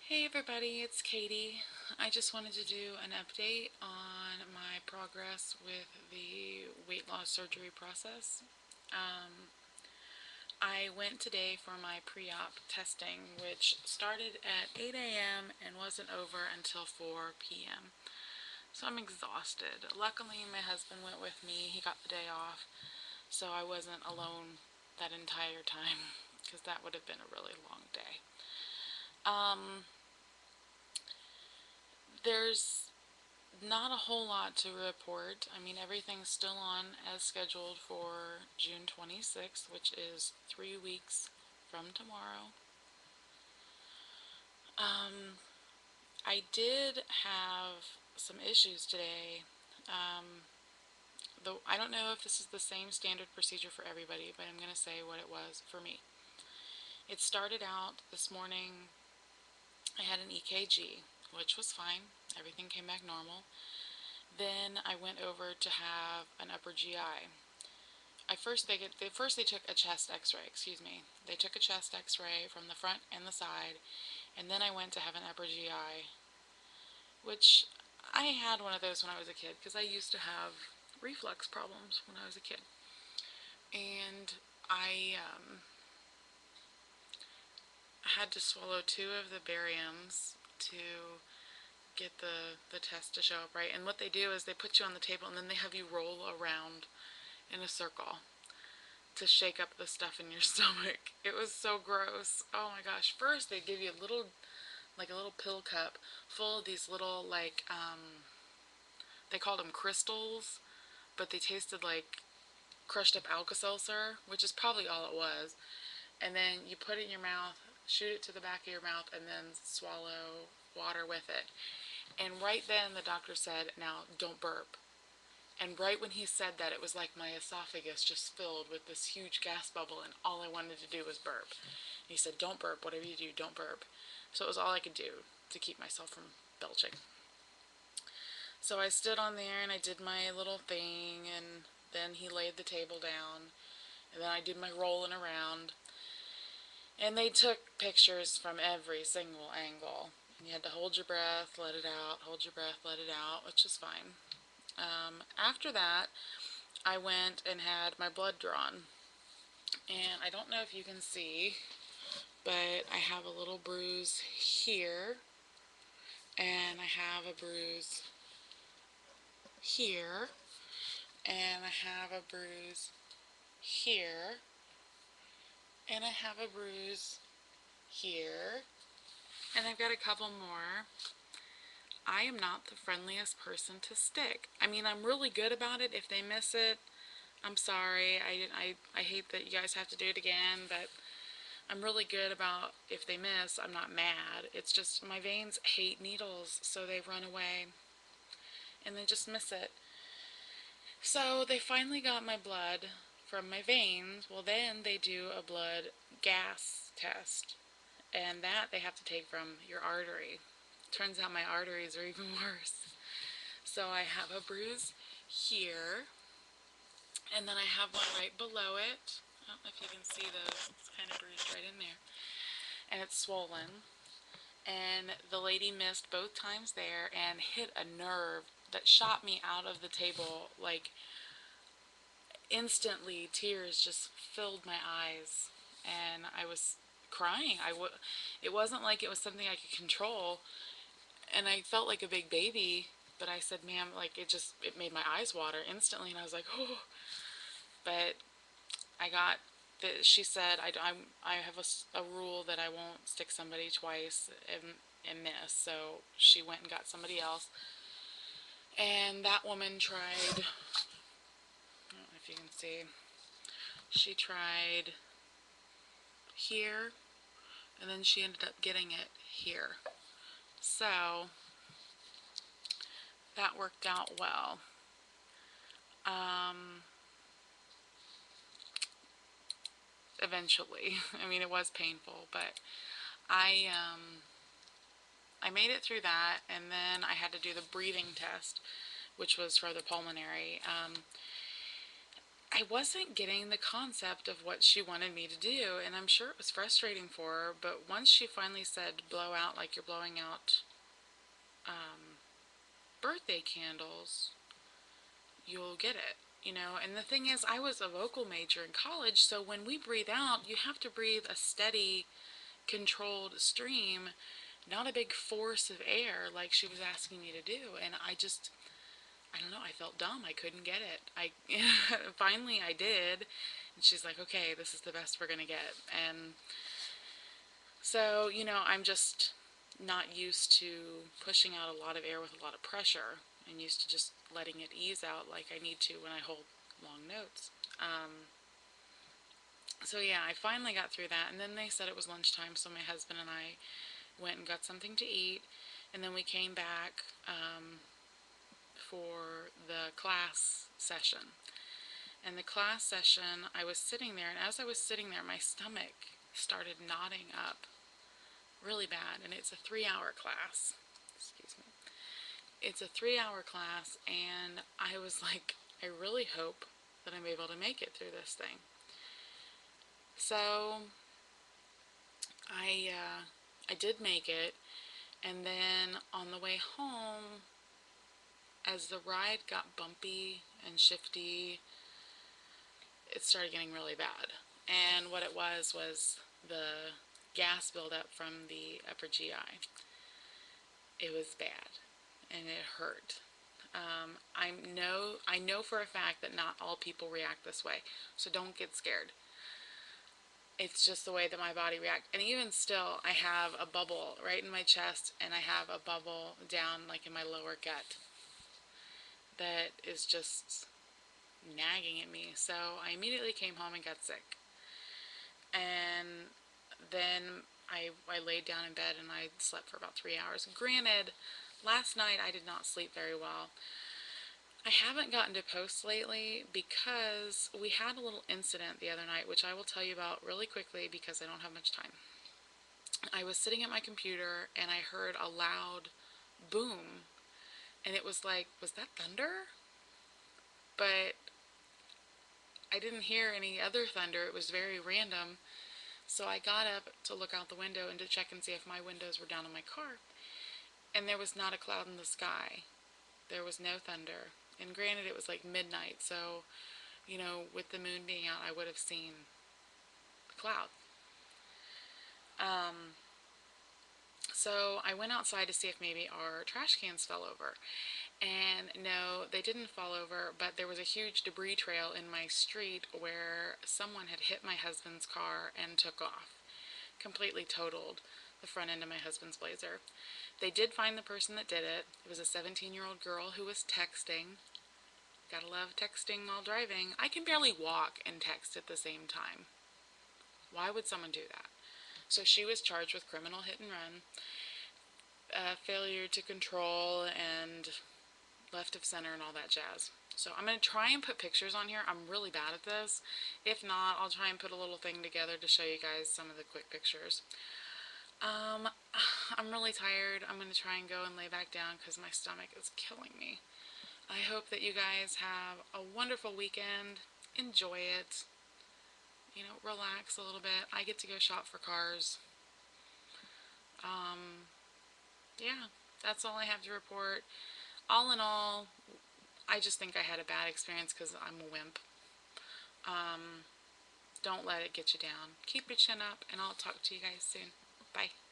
Hey everybody, it's Katie. I just wanted to do an update on my progress with the weight loss surgery process. Um, I went today for my pre-op testing, which started at 8 a.m. and wasn't over until 4 p.m. So I'm exhausted. Luckily, my husband went with me. He got the day off, so I wasn't alone that entire time because that would have been a really long day. Um, there's not a whole lot to report. I mean, everything's still on as scheduled for June 26th, which is 3 weeks from tomorrow. Um, I did have some issues today. Though I don't know if this is the same standard procedure for everybody, but I'm going to say what it was for me. It started out this morning, I had an EKG, which was fine. Everything came back normal. Then I went over to have an upper GI. First they took a chest X-ray. Excuse me. They took a chest X-ray from the front and the side, and then I went to have an upper GI, which I had one of those when I was a kid because I used to have reflux problems when I was a kid, and I had to swallow two of the bariums to get the test to show up right. And what they do is they put you on the table and then they have you roll around in a circle to shake up the stuff in your stomach. It was so gross. Oh my gosh. First they give you a little pill cup full of these little they called them crystals, but they tasted like crushed up Alka-Seltzer, which is probably all it was. And then you put it in your mouth, shoot it to the back of your mouth, and then swallow water with it. And right then the doctor said, "Now don't burp." And right when he said that, it was like my esophagus just filled with this huge gas bubble, and all I wanted to do was burp. And he said, "Don't burp. Whatever you do, don't burp." So it was all I could do to keep myself from belching. So I stood on there and I did my little thing, and then he laid the table down, and then I did my rolling around. And they took pictures from every single angle. You had to hold your breath, let it out, hold your breath, let it out, which is fine. After that, I went and had my blood drawn. And I don't know if you can see, but I have a little bruise here, and I have a bruise here, and I have a bruise here, and I have a bruise here, and I've got a couple more. I am not the friendliest person to stick. I mean, I'm really good about it. If they miss it, I'm sorry. I hate that you guys have to do it again, but I'm really good about if they miss, I'm not mad. It's just my veins hate needles, so they run away and they just miss it. So they finally got my blood from my veins. Well, then they do a blood gas test, and that they have to take from your artery. Turns out my arteries are even worse. So I have a bruise here, and then I have one right below it. I don't know if you can see those. It's kind of bruised right in there. And it's swollen. And the lady missed both times there and hit a nerve that shot me out of the table. Like, instantly, tears just filled my eyes. And I was crying. It wasn't like it was something I could control. And I felt like a big baby. But I said, "Ma'am," like, it made my eyes water instantly. And I was like, "Oh." But I got she said I have a rule that I won't stick somebody twice and miss. So she went and got somebody else, and that woman tried. I don't know if you can see. She tried here, and then she ended up getting it here. So that worked out well. Eventually, I mean, it was painful, but I I made it through that, and then I had to do the breathing test, which was for the pulmonary. I wasn't getting the concept of what she wanted me to do, and I'm sure it was frustrating for her, but once she finally said, blow out like you're blowing out birthday candles, you'll get it. And the thing is, I was a vocal major in college, so when we breathe out, you have to breathe a steady, controlled stream, not a big force of air like she was asking me to do. And I don't know, I felt dumb. I couldn't get it. Finally I did, and she's like, okay, this is the best we're gonna get. And so, I'm just not used to pushing out a lot of air with a lot of pressure. I'm used to just letting it ease out like I need to when I hold long notes. So yeah, I finally got through that, and then they said it was lunchtime, so my husband and I went and got something to eat, and then we came back for the class session. And the class session, I was sitting there, and as I was sitting there, my stomach started knotting up really bad, and it's a 3-hour class. Excuse me. It's a 3-hour class, and I was like, I really hope that I'm able to make it through this thing. So I did make it, and then on the way home, as the ride got bumpy and shifty, it started getting really bad. And what it was the gas buildup from the upper GI. It was bad, and it hurt. I know for a fact that not all people react this way, so don't get scared. It's just the way that my body reacts. And even still, I have a bubble right in my chest, and I have a bubble down like in my lower gut that is just nagging at me. So I immediately came home and got sick. And then I laid down in bed and I slept for about 3 hours. Granted, last night I did not sleep very well. I haven't gotten to post lately because we had a little incident the other night, which I will tell you about really quickly because I don't have much time. I was sitting at my computer and I heard a loud boom, and it was like, was that thunder? But I didn't hear any other thunder. It was very random. So I got up to look out the window and to check and see if my windows were down in my car. And there was not a cloud in the sky. There was no thunder. And granted, it was like midnight, so, with the moon being out, I would have seen the cloud. So I went outside to see if maybe our trash cans fell over. And no, they didn't fall over, but there was a huge debris trail in my street where someone had hit my husband's car and took off. Completely totaled the front end of my husband's Blazer. They did find the person that did it. It was a 17-year-old girl who was texting. Gotta love texting while driving. I can barely walk and text at the same time. Why would someone do that? So she was charged with criminal hit and run, failure to control, and left of center and all that jazz. So I'm going to try and put pictures on here. I'm really bad at this. If not, I'll try and put a little thing together to show you guys some of the quick pictures. I'm really tired. I'm going to try and go and lay back down because my stomach is killing me. I hope that you guys have a wonderful weekend. Enjoy it. Relax a little bit. I get to go shop for cars. Yeah, that's all I have to report. All in all, I just think I had a bad experience because I'm a wimp. Don't let it get you down. Keep your chin up, and I'll talk to you guys soon. Bye.